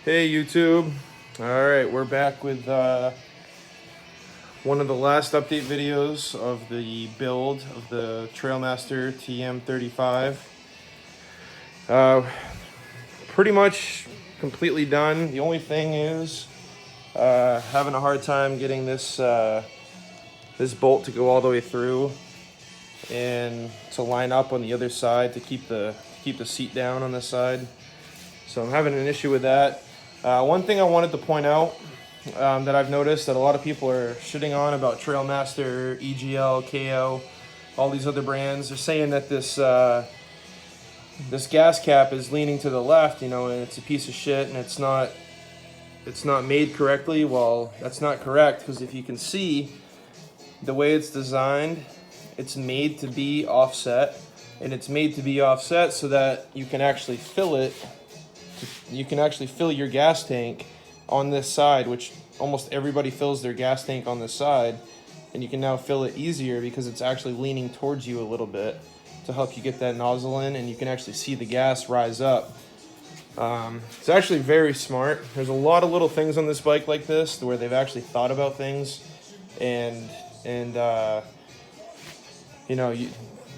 Hey YouTube. Alright, we're back with one of the last update videos of the build of the Trailmaster Tm35. Pretty much completely done. The only thing is having a hard time getting this this bolt to go all the way through and to line up on the other side to keep the seat down on this side. So I'm having an issue with that. One thing I wanted to point out that I've noticed that a lot of people are shitting on about Trailmaster, EGL, KO, all these other brands. They're saying that this this gas cap is leaning to the left, you know, and it's a piece of shit and it's not made correctly. Well, that's not correct, because if you can see the way it's designed, it's made to be offset, and it's made to be offset so that you can actually fill it. You can actually fill your gas tank on this side, which almost everybody fills their gas tank on this side, and you can now fill it easier because it's actually leaning towards you a little bit to help you get that nozzle in, and you can actually see the gas rise up. It's actually very smart. There's a lot of little things on this bike like this where they've actually thought about things, and you know,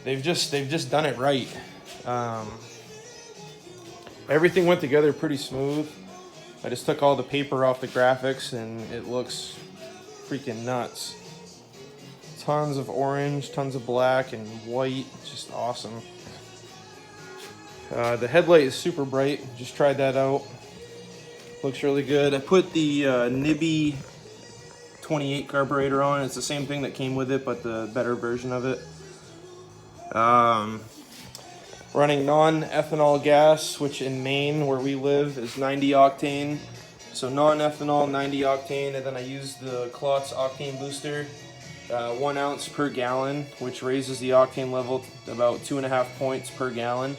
they've just done it right. Everything went together pretty smooth. I just took all the paper off the graphics and it looks freaking nuts. Tons of orange, tons of black and white, it's just awesome. The headlight is super bright, just tried that out. Looks really good. I put the Nibby 28 carburetor on. It's the same thing that came with it, but the better version of it. Running non-ethanol gas, which in Maine, where we live, is 90 octane. So non-ethanol, 90 octane, and then I use the Klotz octane booster, 1 ounce per gallon, which raises the octane level to about 2.5 points per gallon.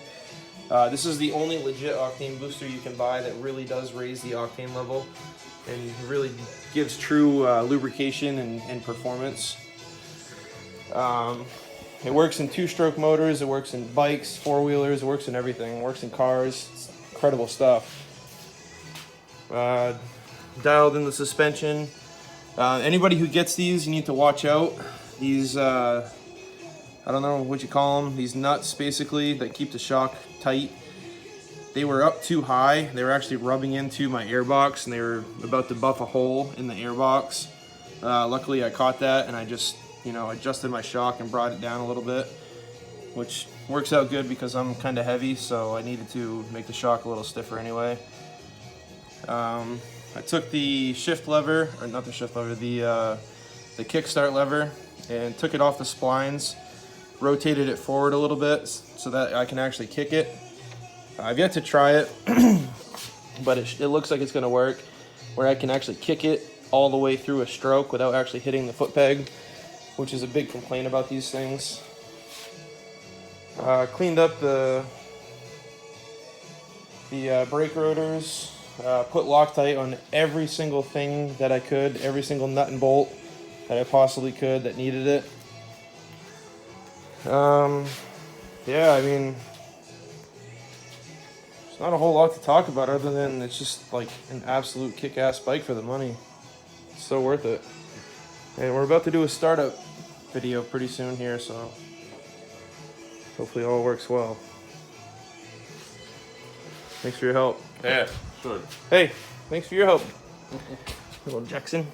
This is the only legit octane booster you can buy that really does raise the octane level and really gives true lubrication and performance. It works in 2-stroke motors, it works in bikes, 4-wheelers, it works in everything. It works in cars. It's incredible stuff. Dialed in the suspension. Anybody who gets these, you need to watch out. These, I don't know what you call them, these nuts basically that keep the shock tight. They were up too high. They were actually rubbing into my airbox and they were about to buff a hole in the airbox. Luckily I caught that and I just, you know, adjusted my shock and brought it down a little bit, which works out good because I'm kind of heavy, so I needed to make the shock a little stiffer anyway. I took the shift lever, or not the shift lever, the kickstart lever, and took it off the splines, rotated it forward a little bit so that I can actually kick it. I've yet to try it, but it looks like it's going to work, where I can actually kick it all the way through a stroke without actually hitting the foot peg, which is a big complaint about these things. Cleaned up the brake rotors, put Loctite on every single thing that I could, every single nut and bolt that I possibly could that needed it. Yeah, I mean, there's not a whole lot to talk about other than it's just like an absolute kick-ass bike for the money. It's so worth it. And we're about to do a startup video pretty soon here, so hopefully all works well. Thanks for your help. Yeah, sure. Hey, thanks for your help, little Jackson.